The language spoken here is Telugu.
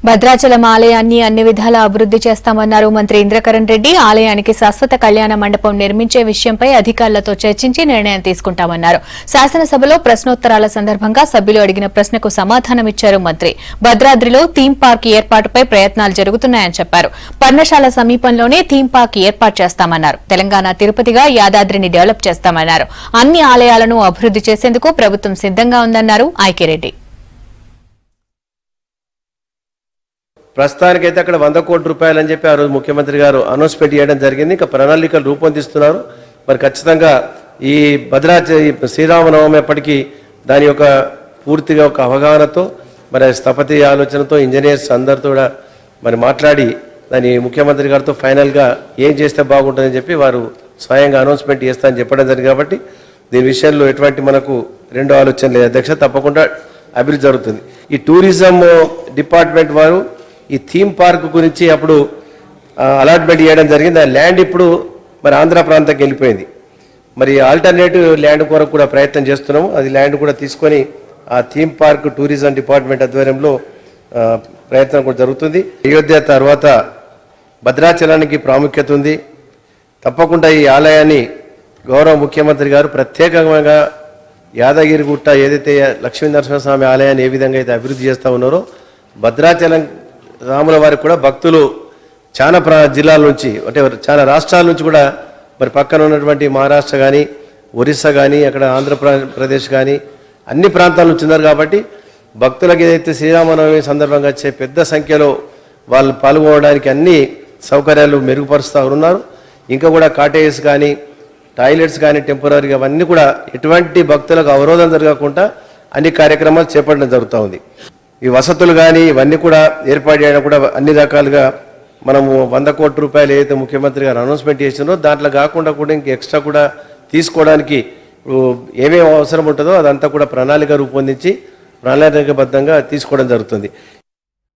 భద్రాచలం ఆలయాన్ని అన్ని విధాలా అభివృద్ధి చేస్తామన్నారు మంత్రి ఇంద్రకరణ్ రెడ్డి. ఆలయానికి శాశ్వత కళ్యాణ మండపం నిర్మించే విషయంపై అధికారులతో చర్చించి నిర్ణయం తీసుకుంటామన్నారు. శాసనసభలో ప్రశ్నోత్తరాల సందర్భంగా సభ్యులు అడిగిన ప్రశ్నకు సమాధానమిచ్చారు మంత్రి. భద్రాద్రిలో థీమ్ పార్క్ ఏర్పాటుపై ప్రయత్నాలు జరుగుతున్నాయని చెప్పారు. పర్ణశాల సమీపంలోనే థీమ్ పార్క్ ఏర్పాటు చేస్తామన్నారు. తెలంగాణ తిరుపతిగా యాదాద్రిని డెవలప్ చేస్తామన్నారు. అన్ని ఆలయాలను అభివృద్ధి చేసేందుకు ప్రభుత్వం సిద్దంగా ఉందన్నారు ఐకిరెడ్డి. ప్రస్తుతానికైతే అక్కడ 100 కోట్ల రూపాయలు అని చెప్పి ఆ రోజు ముఖ్యమంత్రి గారు అనౌన్స్మెంట్ చేయడం జరిగింది. ఇంకా ప్రణాళికలు రూపొందిస్తున్నారు. మరి ఖచ్చితంగా ఈ శ్రీరామనవమి ఎప్పటికీ దాని యొక్క పూర్తిగా ఒక అవగాహనతో మరి స్థపతి ఆలోచనతో ఇంజనీర్స్ అందరితో కూడా మరి మాట్లాడి దాని ముఖ్యమంత్రి గారితో ఫైనల్గా ఏం చేస్తే బాగుంటుందని చెప్పి వారు స్వయంగా అనౌన్స్మెంట్ చేస్తారని చెప్పడం జరిగింది. కాబట్టి దీని విషయంలో ఎటువంటి మనకు రెండో ఆలోచన లేదు అధ్యక్ష. తప్పకుండా అభివృద్ధి జరుగుతుంది. ఈ టూరిజం డిపార్ట్మెంట్ వారు ఈ థీమ్ పార్క్ గురించి అప్పుడు అలాట్మెంట్ చేయడం జరిగింది. ఆ ల్యాండ్ ఇప్పుడు మరి ఆంధ్ర ప్రాంతానికి వెళ్ళిపోయింది. మరి ఆల్టర్నేటివ్ ల్యాండ్ కొరకు కూడా ప్రయత్నం చేస్తున్నాము. అది ల్యాండ్ కూడా తీసుకొని ఆ థీమ్ పార్క్ టూరిజం డిపార్ట్మెంట్ ఆధ్వర్యంలో ప్రయత్నం కూడా జరుగుతుంది. అయోధ్య తర్వాత భద్రాచలానికి ప్రాముఖ్యత ఉంది. తప్పకుండా ఈ ఆలయాన్ని గౌరవ ముఖ్యమంత్రి గారు ప్రత్యేకంగా యాదగిరిగుట్ట ఏదైతే లక్ష్మీనరసింహస్వామి ఆలయాన్ని ఏ విధంగా అయితే అభివృద్ధి చేస్తూ ఉన్నారో భద్రాచలం రాముల వారికి కూడా భక్తులు చాలా జిల్లాల నుంచి అంటే చాలా రాష్ట్రాల నుంచి కూడా మరి పక్కన ఉన్నటువంటి మహారాష్ట్ర కానీ ఒరిస్సా కానీ అక్కడ ఆంధ్రప్రదేశ్ కానీ అన్ని ప్రాంతాల నుంచి ఉన్నారు. కాబట్టి భక్తులకు ఏదైతే శ్రీరామనవమి సందర్భంగా వచ్చే పెద్ద సంఖ్యలో వాళ్ళు పాల్గొనడానికి అన్ని సౌకర్యాలు మెరుగుపరుస్తూ ఉన్నారు. ఇంకా కూడా కాటేజెస్ కానీ టాయిలెట్స్ కానీ టెంపరీగా అవన్నీ కూడా ఎటువంటి భక్తులకు అవరోధం జరగకుండా అన్ని కార్యక్రమాలు చేపట్టడం జరుగుతూ ఉంది. ఈ వసతులు కానీ ఇవన్నీ కూడా ఏర్పాటు చేయడం కూడా అన్ని రకాలుగా మనము 100 కోట్ల రూపాయలు ఏదైతే ముఖ్యమంత్రి గారు అనౌన్స్మెంట్ చేసినారో దాంట్లో కాకుండా కూడా ఇంక ఎక్స్ట్రా కూడా తీసుకోవడానికి ఏమేమి అవసరం ఉంటుందో అదంతా కూడా ప్రణాళిక రూపొందించి ప్రణాళికబద్ధంగా తీసుకోవడం జరుగుతుంది.